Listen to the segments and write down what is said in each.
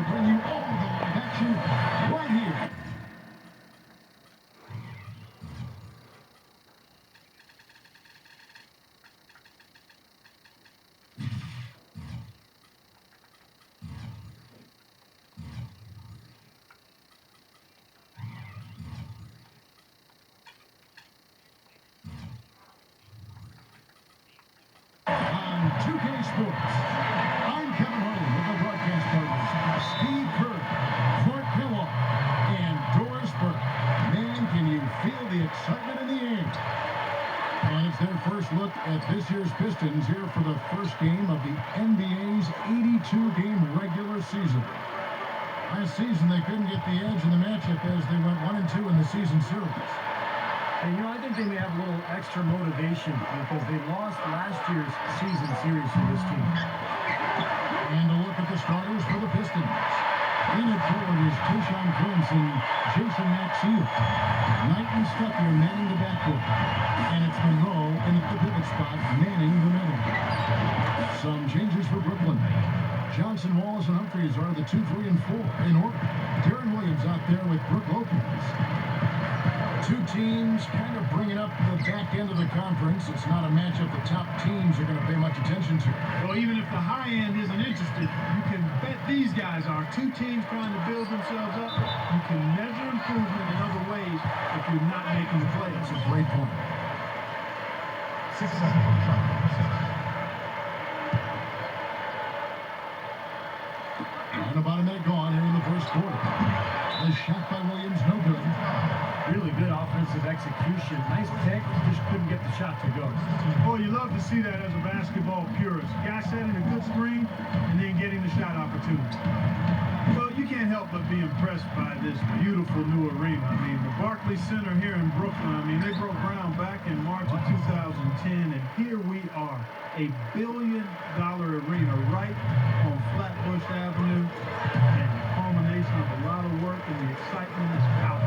bring you all the live action right here. On 2K Sports, I'm Kevin Holmes with the broadcast partners, Steve Kerr, Clark Kellogg, and Doris Burke. Man, can you feel the excitement in the air? And it's their first look at this year's Pistons here for the first game of the NBA's 82-game regular season. Last season, they couldn't get the edge in the matchup as they went 1-2 in the season series. And, you know, I think they may have a little extra motivation because they lost last year's season series for this team. And a look at the starters for the Pistons. In at forward is Tayshaun Prince and Jason Maxiell. Knight and Stuckey manning the backcourt. And it's Monroe in at the pivot spot, manning the middle. Some changes for Brooklyn. Johnson, Wallace, and Humphries are the 2, 3, and 4 in order. Deron Williams out there with Brook Lopez. Two teams kind of bringing up the back end of the conference. It's not a matchup the top teams are going to pay much attention to. Well, even if the high end isn't interested, you can bet these guys are. Two teams trying to build themselves up. You can measure improvement in other ways if you're not making the plays. That's a great point. 6 seconds on the clock. And about a minute gone here in the first quarter. The shot by Williams, no good. Really good offensive execution. Nice pick, just couldn't get the shot to go. Boy, you love to see that as a basketball purist. Guy setting a good screen and then getting the shot opportunity. Well, you can't help but be impressed by this beautiful new arena. I mean, the Barclays Center here in Brooklyn, I mean, they broke ground back in March of 2010, and here we are, a $1 billion arena right on Flatbush Avenue, and the culmination of a lot of work and the excitement is out.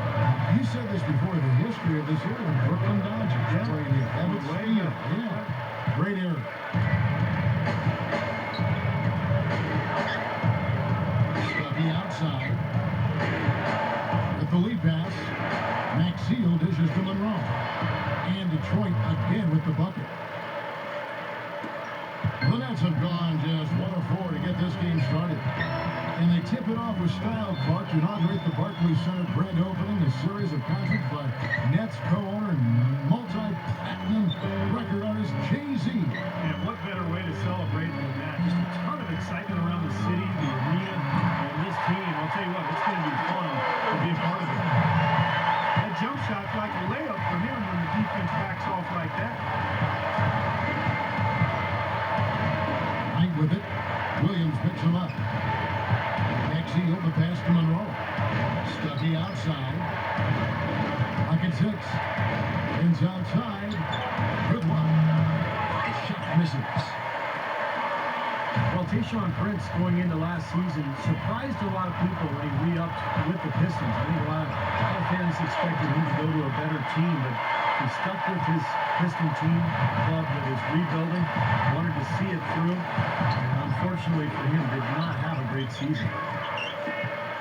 You said this before, the history of this era, the Brooklyn Dodgers played here. Ebbets Field, yeah. Great era. Stuckey outside. With the lead pass, Maxiell dishes to Monroe. And Detroit again with the bucket. The Nets have gone just 1 of 4 to get this game started. And they tip it off with style, Clark, to inaugurate the Barclays Center grand opening, a series of concerts by Nets co-owner and multi-platinum record artist Jay-Z. And what better way to celebrate than that? Just a ton of excitement around the city, the arena, and this team. I'll tell you what, it's going to be fun to be a part of it. That jump shot's like a layup for him when the defense backs off like that. Knight with it. Williams picks him up. Maxiell the pass to Monroe. Stuckey outside. Pocket 6. Ends outside. Good one. Shot misses. Well, Tayshaun Prince going into last season surprised a lot of people when he re-upped with the Pistons. I think a lot of fans expected him to go to a better team, but he stuck with his Piston team, club that is rebuilding, wanted to see it through, and unfortunately for him, did not have a great season.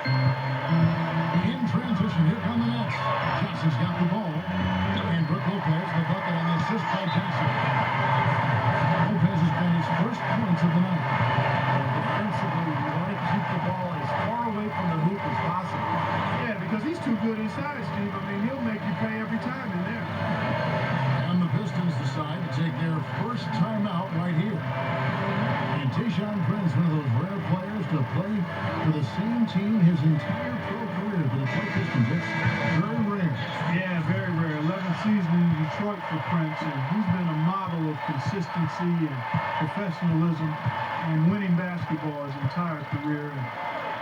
In transition, here come the Nets. Johnson's got the ball. And Brook Lopez, the bucket on the assist by Johnson. Lopez has got his first points of the night. Defensively, you want to keep the ball as far away from the hoop as possible. Yeah, because he's too good inside, Steve. I mean, he'll make you pay every time in there. And the Pistons decide to take their first timeout right here. And Tayshaun Prince, one of those rare players to play for the same team his entire pro career, for the Detroit Pistons. It's very rare. Yeah, very rare. 11th season in Detroit for Prince, and he's been a model of consistency and professionalism and winning basketball his entire career.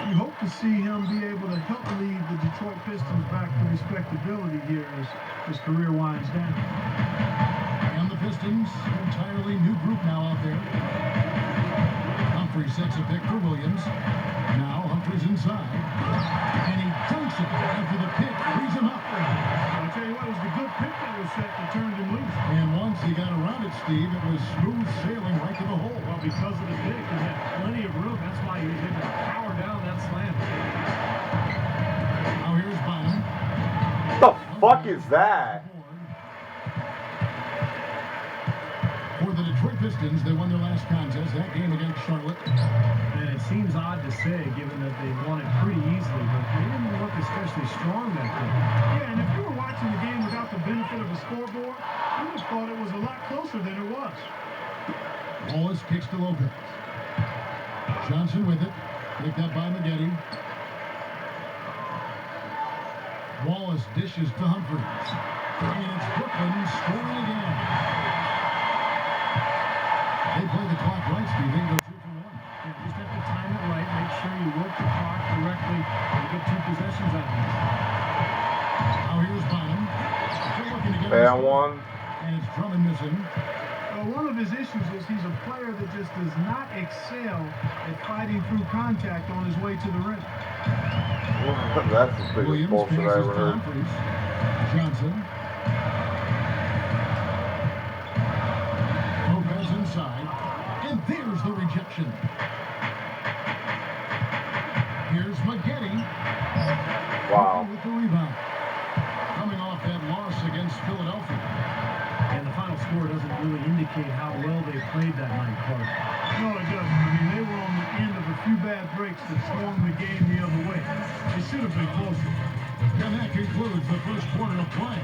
And you hope to see him be able to help lead the Detroit Pistons back to respectability here as his career winds down. And the Pistons, entirely new group now out there. Humphries sets a pick for Williams. Now Humphries inside. And he dunks it after the pick frees him up. I'll tell you what, it was the good pick that was set that turned him loose. And once he got around it, Steve, it was smooth sailing right to the hole. Well, because of the pick, he had plenty of room. That's why he was able to power down that slam. fuck is that? For the Detroit Pistons, they won their last contest, that game against Charlotte. And it seems odd to say, given that they won it pretty easily, but they didn't look especially strong that game. Yeah, and if you were watching the game without the benefit of a scoreboard, you would have thought it was a lot closer than it was. Wallace kicks to Lopez. Johnson with it. Picked up by Maggette. Wallace dishes to Humphries. And it's Brooklyn scoring again. They play the clock right, Steve. They go 2 for 1. Yeah, just have to time it right. Make sure you work the clock correctly and get 2 possessions out of this. Now here's Bynum. Still looking to get And one. And it's Drummond missing. One of his issues is he's a player that just does not excel at fighting through contact on his way to the rim. That's the biggest Williams bullshit I passes ever to heard. Humphries. Johnson. Lopez inside. And there's the rejection. Here's Maggette. Wow. With the rebound. Coming off that loss against Philadelphia. And the final score doesn't really indicate how well they played that night, Clark. No, it doesn't. I mean, they were on the end of a few bad breaks that swung the game the other way. It should have been closer. And that concludes the first quarter of play.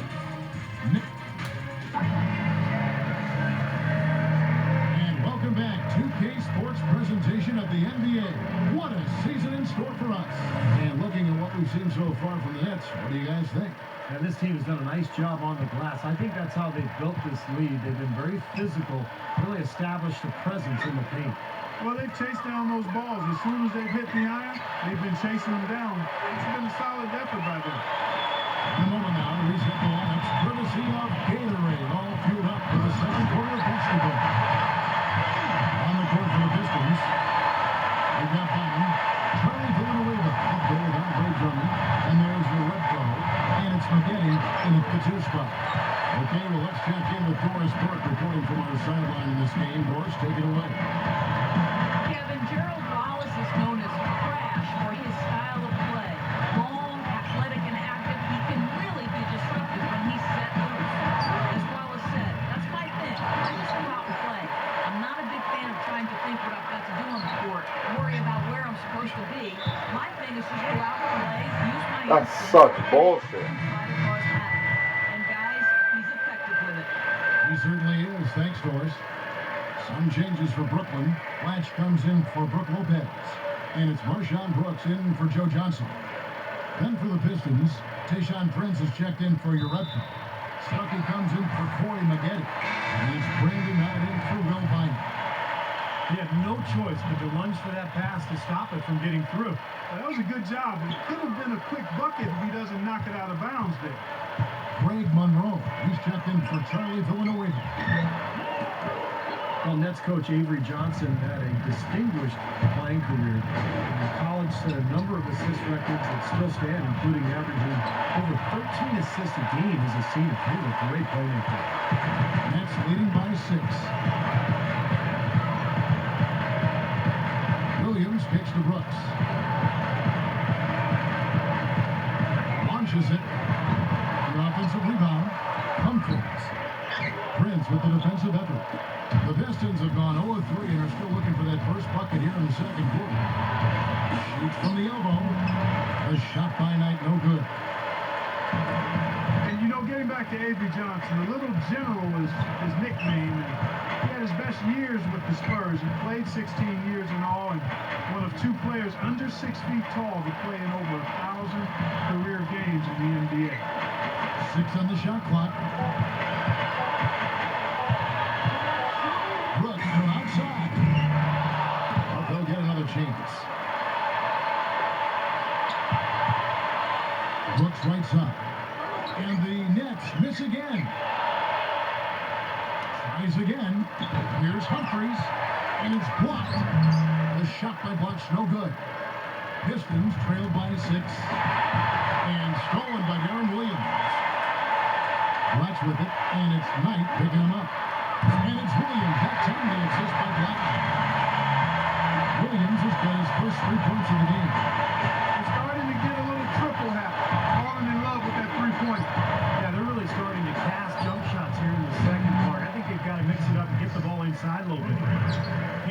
And welcome back. 2K Sports presentation of the NBA. What a season in store for us. And looking at what we've seen so far from the Nets, what do you guys think? And this team has done a nice job on the glass. I think that's how they've built this lead. They've been very physical, really established a presence in the paint. Well, they've chased down those balls. As soon as they've hit the iron, they've been chasing them down. It's been a solid effort by them. In a moment now, we reset the lineups courtesy of Gatorade, all fueled up for the second quarter of basketball. On the court for the Pistons, we've got Bynum, Charlie Villanueva, up there with Andre Drummond, and there's the red pro, and it's Maggette in the 2 spot. Okay, well, let's check in with Doris Burke reporting from our sideline in this game. Doris, take it away. Kevin, Gerald Wallace is known as Crash for his style of play. Long, athletic, and active. He can really be disruptive when he's set loose. As Wallace said, that's my thing. I just go out and play. I'm not a big fan of trying to think what I've got to do on the court, worry about where I'm supposed to be. My thing is just go out and play, use my That's instinct, such bullshit. and try to cause havoc. And guys, he's effective with it. He certainly is. Thanks, Doris. Some changes for Brooklyn. Latch comes in for Brooke Lopez. And it's Marshawn Brooks in for Joe Johnson. Then for the Pistons, Tayshaun Prince is checked in for Urebka. Stuckey comes in for Corey Maggette. And it's Brandon Knight in for Will Bynum. He had no choice but to lunge for that pass to stop it from getting through. Well, that was a good job. It could have been a quick bucket if he doesn't knock it out of bounds there. Greg Monroe, he's checked in for Charlie Villanueva. Well, Nets coach Avery Johnson had a distinguished playing career. In college, set a number of assist records that still stand, including averaging over 13 assists a game as a senior. He was a great playmaker. Nets leading by 6. Williams kicks to Brooks. Launches it. The offensive rebound. Humphries. Prince with the defensive effort. The Pistons have gone 0-3 and are still looking for that first bucket here in the second quarter. Shoots from the elbow. A shot by Knight, no good. And, you know, getting back to Avery Johnson, the Little General is his nickname. And he had his best years with the Spurs. He played 16 years in all, and one of 2 players under 6 feet tall to play in over 1,000 career games in the NBA. 6 on the shot clock. Brooks from outside. But they'll get another chance. Brooks right side. And the Nets miss again. Tries again. Here's Humphries. And it's blocked. The shot by Bucks, no good. Pistons trailed by 6. And stolen by Darren Williams. Blacks with it, and it's Knight picking him up. And it's Williams. That time the assist by Black. Williams has got his first 3 points of the game. They're starting to get a little triple hat. Falling in love with that 3-pointer. a little bit.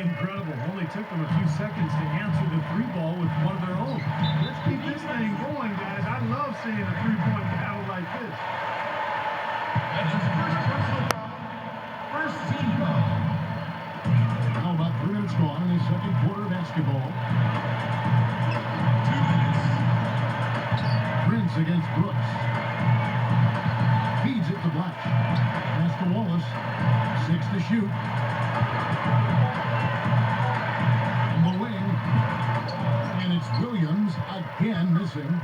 Incredible. Only took them a few seconds to answer the three ball with one of their own. Let's keep this thing going, guys. I love seeing a three-point battle like this. That's his first personal foul. First team foul. Now about 3 minutes gone in the second quarter of basketball. 2 minutes. Prince against Brooks. Feeds it to Black. Pass to Wallace. 6 to shoot. On the wing. And it's Williams again missing.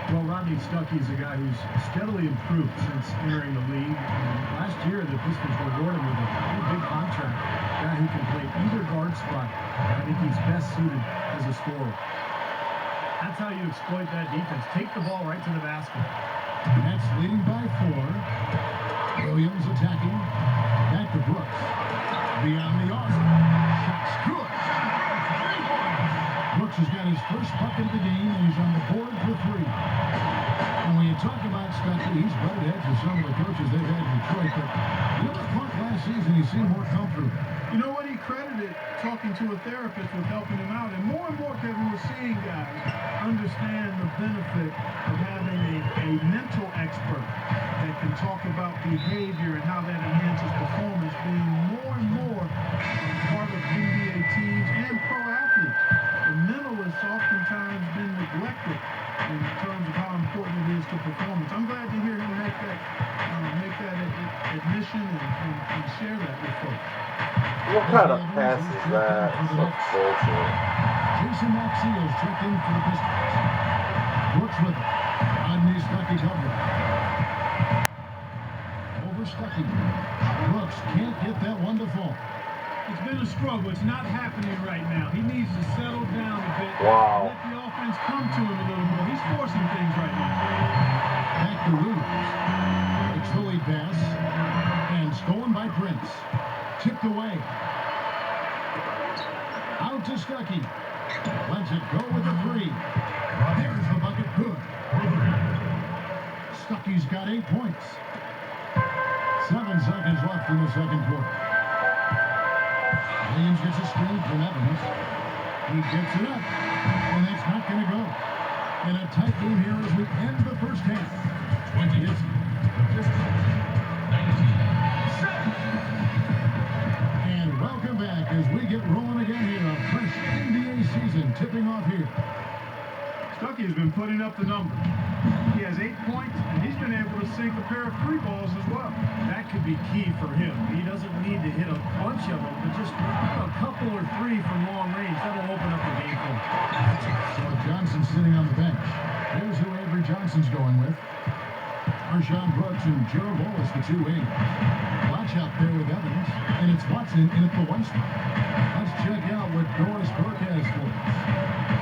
Well, Rodney Stuckey is a guy who's steadily improved since entering the league. And last year, the Pistons rewarded him with a pretty big contract. A guy who can play either guard spot. I think he's best suited as a scorer. That's how you exploit that defense. Take the ball right to the basket. Nets leading by 4. Williams attacking. Back to Brooks. Beyond the arc. Shot's good. Brooks has got his first bucket of the game, and he's on the board for 3. And when you talk about Stuckey, he's butted heads with some of the coaches they've had in Detroit, but you know, Clark last season, he seemed more comfortable. You know what? He credited talking to a therapist with helping him out. And more, Kevin, we're seeing guys understand the benefit of having a mental expert that can talk about behavior and how that enhances performance, being more and more part of NBA teams and pro athletes. The mental has oftentimes been neglected in terms of how important it is to performance. I'm glad to hear him make that admission and share that with folks. What kind of pass is that? Such bullshit. Jason Maxiel's checked in for the Pistons. Brooks with it. Rodney Stuckey covering. Over Stuckey. Brooks can't get that one to fall. It's been a struggle. It's not happening right now. He needs to settle down a bit. Wow. Let the offense come to him a little more. He's forcing things right now. Back to Williams. Takes the lead pass. And stolen by Prince. Tipped away. Out to Stuckey. Lets it go with the 3. There's the bucket. Good. Stuckey's got 8 points. 7 seconds left in the second quarter. Williams gets a screen from Evans. He gets it up. And that's not going to go. In a tight game here as we end the first half. 20 It's Pistons. 19. 7. And welcome back as we get rolling again here. A fresh NBA season tipping off here. Stuckey has been putting up the numbers. He has 8 points, and he's been able to sink a pair of 3 balls as well. That could be key for him. He doesn't need to hit a bunch of them, but just a couple or 3 from long range. That'll open up the game for him. So Johnson sitting on the bench. Here's who Avery Johnson's going with. Marshawn Brooks and Gerald Wallace, the 2 wings. Watch out there with Evans. And it's Watson in at the 1 spot. Let's check out what Doris Burke has for us.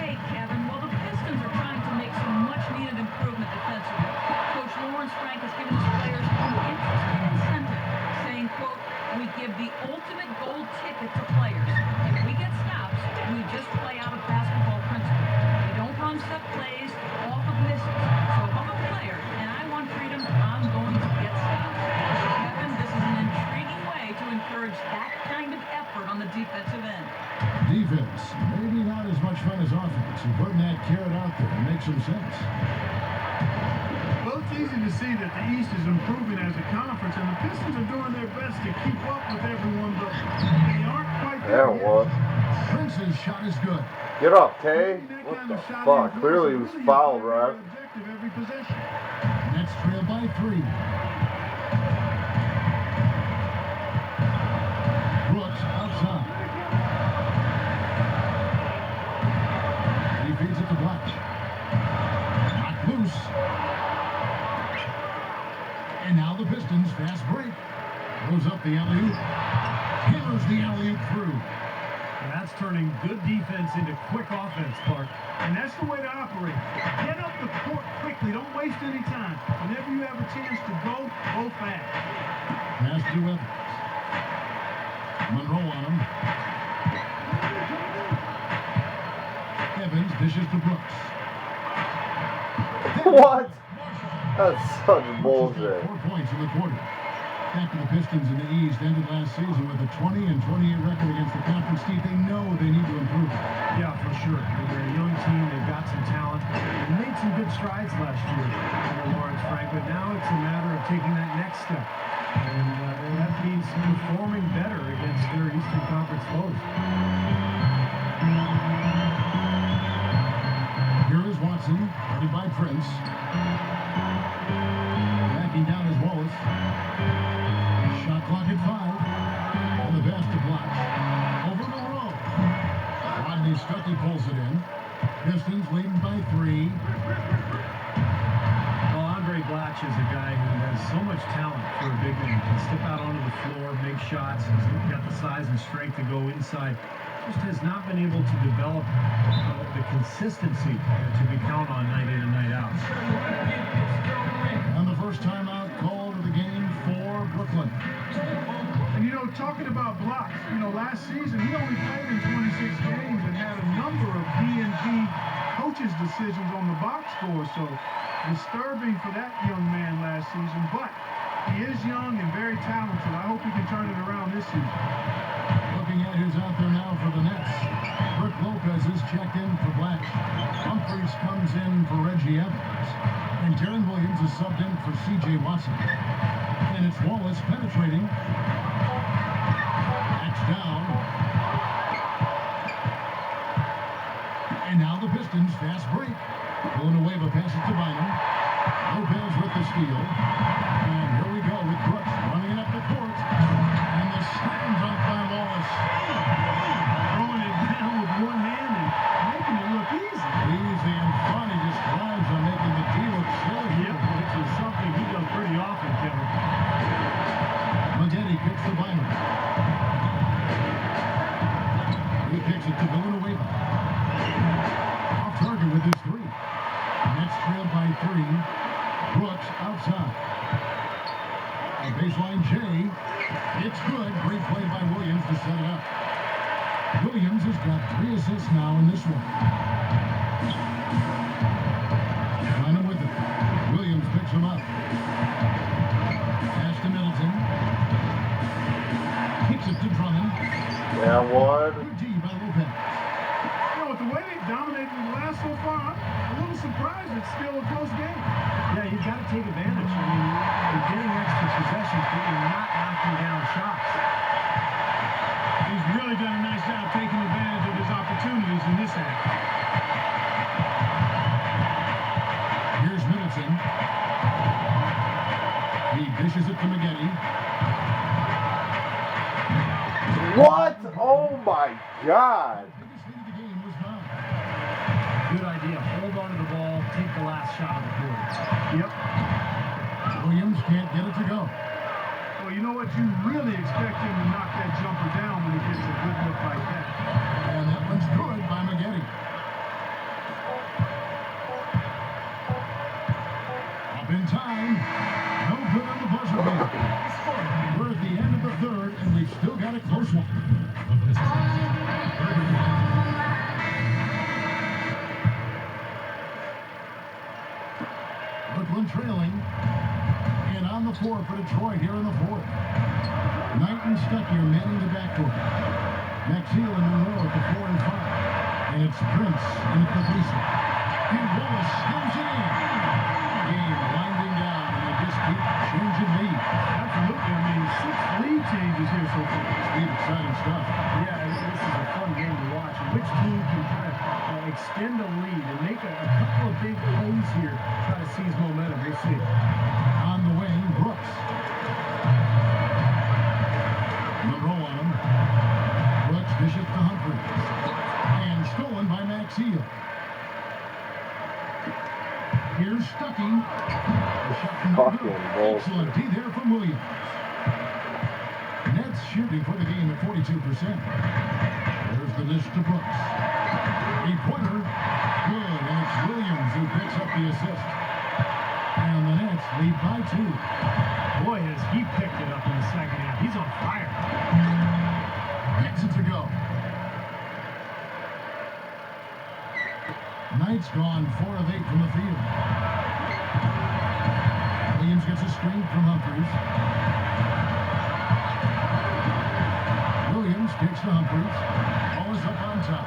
Hey, Kevin, well, the Pistons are trying to make some much-needed improvement defensively. Coach Lawrence Frank has given his players an interesting incentive, saying, quote, "We give the ultimate gold ticket to players. If we get stops, we just play out of basketball principle. We don't run set plays off of misses. So if I'm a player and I want freedom, I'm going to get stops." Kevin, this is an intriguing way to encourage that kind of effort on the defensive end. Defense, maybe not as much fun as offense. And putting that carrot out there makes some sense. Well, it's easy to see that the East is improving as a conference, and the Pistons are doing their best to keep up with everyone, but they aren't quite There it was. Prince's shot is good. Get up, Kay. Making that What kind the of shot fuck? indoors Clearly he is was really fouled, their right? objective every possession. Nets trail by 3. Brooks outside. He feeds it to Black. Knocked loose. And now the Pistons fast break. Throws up the alley-oop. Hammers the alley-oop through. And that's turning good defense into quick offense, Clark. And that's the way to operate. Get up the court quickly. Don't waste any time. Whenever you have a chance to go fast. Pass to Evans. Monroe on him. Evans dishes to Brooks. What? That's such bullshit. 4 points in the quarter. Back to the Pistons in the East, ended last season with a 20-28 record against the conference team. They know they need to improve. Yeah, for sure. They're a young team. They've got some talent. They made some good strides last year under Lawrence Frank, but now it's a matter of taking that next step. And that means performing better against their Eastern Conference foes. Here is Watson, guarded by Prince. Backing down is Wallace. Shot clock at 5. On the pass to Blatch. Over the row. Rodney Stuckey pulls it in. Pistons leading by 3. Well, Andre Blatch is a guy who has so much talent for a big man. Can step out onto the floor, make shots. He's got the size and strength to go inside. Just has not been able to develop the consistency to be counted on night in and night out. And the first timeout called of the game for Brooklyn. And, you know, talking about blocks, you know, last season he only played in 26 games and had a number of D&D coaches' decisions on the box score. So disturbing for that young man last season. But he is young and very talented. I hope he can turn it around this season. Looking at who's out there now for the Nets. Brook Lopez is checked in for Blatch. Humphries comes in for Reggie Evans. And Darren Williams is subbed in for C.J. Watson. And it's Wallace penetrating. Backs down. And now the Pistons fast break. Villanueva passes to Bynum. Lopez with the steal. And here we go with Brooks running it up the court. And the slam dunk by Wallace. Throwing it down with one hand and making it look easy. Easy and fun. He just thrives on making the D look silly. Yep, which is something he does pretty often, Kevin. Maggette kicks to Bynum. He kicks it to Villanueva. Off target with his 3. Nets trailed by 3. Brooks outside. A baseline J. It's good. Great play by Williams to set it up. Williams has got 3 assists now in this one. Bynum with it. Williams picks him up. Pass to Middleton. Kicks it to Drummond. Yeah, one. Good D by Lopez. You know, with the way they dominated the last so far, I'm a little surprised it's still a close game. Yeah, you've got to take advantage. I mean, you're getting extra possessions, but you're not knocking down shots. He's really done a nice job taking advantage of his opportunities in this act. Here's Middleton. He dishes it to Maggette. What? Oh my God. Biggest lead of the game was found. Good idea. Hold on to the ball, take the last shot of the quarter. Yep. Williams can't get it to go. Well, you know what? You really expect him to knock that jumper down when he gets a good look like that. And that one's good by Maggette. Up in time. No good on the buzzer beater. We're at the end of the 3rd, and we've still got a close one. Brooklyn trailing. And on the floor for Detroit here in the 4th. Knight and Stuckey are manning the backcourt. Maxwell and Monroe at the 4 and 5. And it's Prince in at the 3 slot. And Wallace slams it in. Game winding down, and they just keep changing lead. Absolutely. I mean, 6 lead changes here so far. Speed, exciting stuff. Yeah, this is a fun game to watch. And which team can kind of extend a lead and make a couple of big plays here, try to seize momentum. We'll see. On the wing, Brooks. Monroe on him. Brooks dishes to Humphries. And stolen by Maxwell. Here's Stuckey. The shot from Fucking bullshit. excellent D there from Williams. Nets shooting for the game at 42%. There's the dish to Brooks. 3-pointer. Good. And it's Williams who picks up the assist. And the Nets lead by 2. Boy, has he picked it up in the second half. He's on fire. Gets it to go. Knight's gone 4 of 8 from the field. Williams gets a screen from Humphries. Williams kicks to Humphries. Ball is up on top.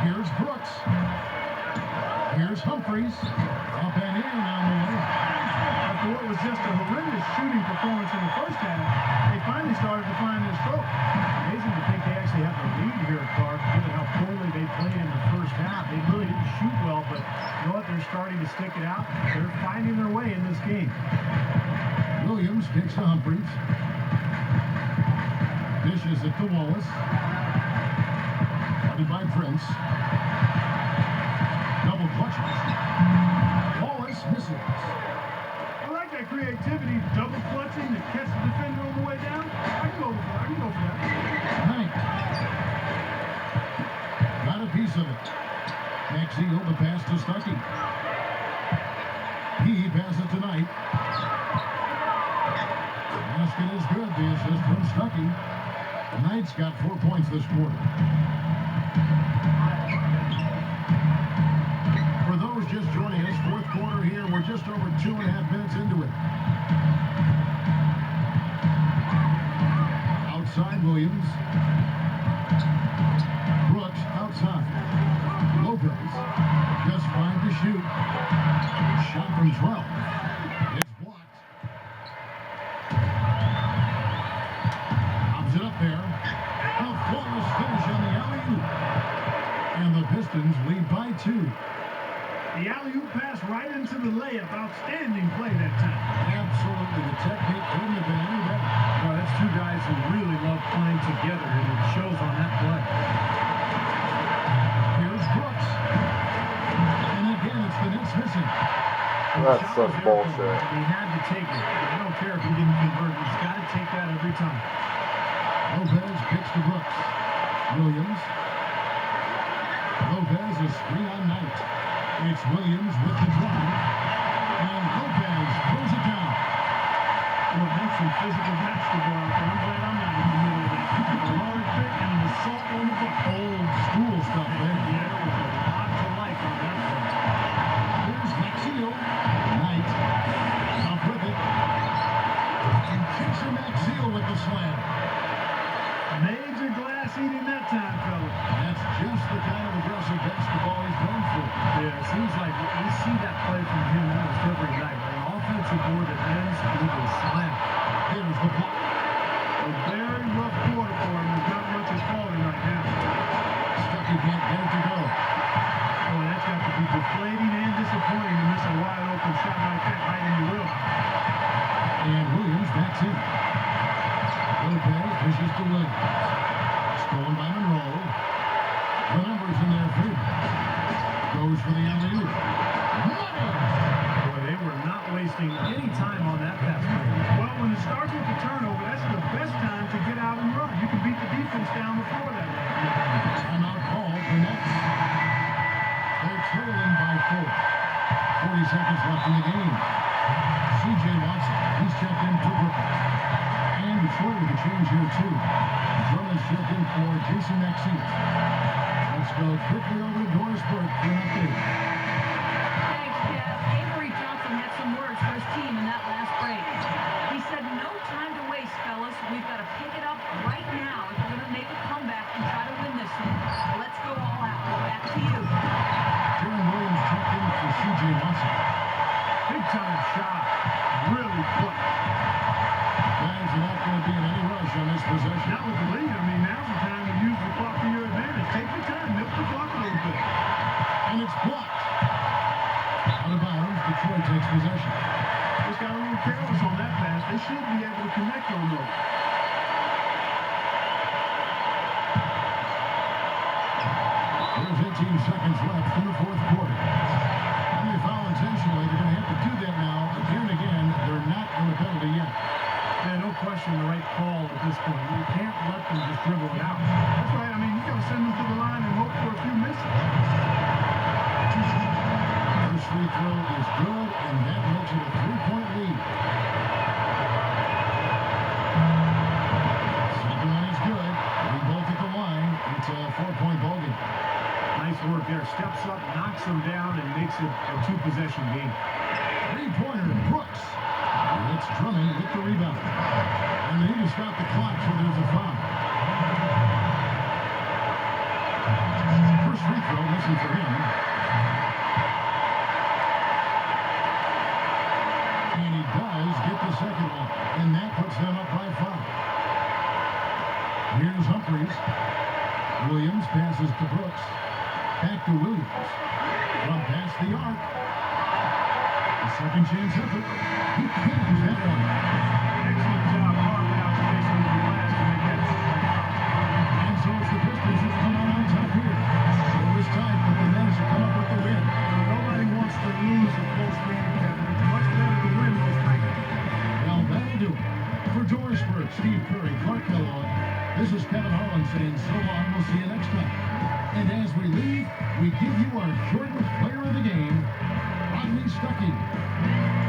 Here's Brooks. Here's Humphries. Up and in on the way. After what was just a horrendous shooting performance in the first half, they finally started to find their stroke. Amazing to think they actually have the lead here, Clark, given how poorly they played in the first half. They really didn't shoot well, but you know what? They're starting to stick it out. They're finding their way in this game. Williams kicks to Humphries. Dishes it to Wallace. Guarded by Prince. Double clutches. Wallace misses. I like that creativity, double clutching to catch the defender on the way down. I can go for that. Knight. Got a piece of it. Maxfield the pass to Stuckey. He passes it to Knight. Basket is good. The assist from Stuckey. Knight's got 4 points this quarter. For those just joining us, fourth quarter here. We're just over 2.5 minutes into it. Outside Williams. Brooks outside. Lopez just fine to shoot. Shot from 12. It's blocked. Pops it up there. A flawless finish on the alley-oop. And the Pistons lead by 2. The alley-oop pass right into the layup. Outstanding play that time. Absolutely. The technique couldn't have been any better. Well, that's two guys who really love playing together, and it shows on that play. Here's Brooks. And again, it's the Nets missing. That's some bullshit. He had to take it. I don't care if he didn't convert. He's got to take that every time. Lopez kicks to Brooks. Williams. Lopez is screen on Knight. It's Williams with the drive. And Lopez throws it down. Well, that's some physical basketball out there. I'm glad I'm not in the middle of that. A hard pick and an assault on the buck. Old school stuff, man. Yeah, there was a lot to like on that one. Here's Maxfield. Knight. Up with it. And kicks to Maxfield with the slam. Major glass eating that time, fellas. That's just the kind of aggressive basketball he's known for. Yeah, it seems like we see that play from him almost every night. An offensive board that ends with a slam. Here's the block. A very rough quarter for him. There's not much is falling right now. Stuckey can't get it to go. Oh, that's got to be deflating and disappointing to miss a wide open shot like that right in the wheel. And Williams backs in. Lopez pushes to Williams. Stolen by Monroe. The numbers in their favor. Goes for the alley-oop. Money! Boy, they were not wasting any time on that pass play. Well, when it starts with the turnover, that's the best time to get out and run. You can beat the defense down before that. Timeout call for Nets. They're trailing by 4. 40 seconds left in the game. C.J. Watson, he's checked in to Brooklyn. And Detroit with a change here, too. Drummond's checked in for Jason Maxfield. Let's go quickly over to Doris Burke for an update. Thanks, Jeff. Avery Johnson had some words for his team in that last break. He said, no time to waste, fellas. We've got to pick it up right now if we're going to make a comeback and try to win this one. Let's go all out. Back to you. Jaron Williams checked in for C.J. Watson. Big time shot. Really quick. Guys are not going to be in any rush on this possession. That was the lead. I mean, now's the time to use the clock to your advantage. Take your time. Milk the clock a little bit. And it's blocked. Out of bounds, Detroit takes possession. Just got a little careless on that pass. They should be able to connect on those. There's 18 seconds left in the fourth quarter. And they foul intentionally. They're going to have to do that now. Again and again, they're not in the penalty yet. Yeah, no question the right call at this point. You can't let them just dribble it out. That's right. I mean, you got to send them to the line and hope for a few misses. First free throw is good, and that makes it a 3-point lead. Second one is good. We both at the line. It's a 4-point ballgame. Nice work effort there. Steps up, knocks them down, and makes it a two-possession game. Three-pointer, Brooks. It's Drummond with the rebound. And they need to stop the clock, so there's a foul. First free throw, missing for him. And he does get the second one. And that puts them up by 5. Here's Humphries. Williams passes to Brooks. Back to Williams. From past the arc. A second chance effort. He cans that one. Excellent job carving out space on the glass to make that putback. And so it's the Pistons that come out on top here. It was tight, but they managed to come up with the win. Nobody wants to lose a close game, Kevin. It's much better to win those tight games. Well, that'll do it. For Doris Burke, Steve Curry, Clark Kellogg, this is Kevin Harlan saying so long. We'll see you next time. And as we leave, we give you our Jordan Player of the Game, Rodney Stuckey.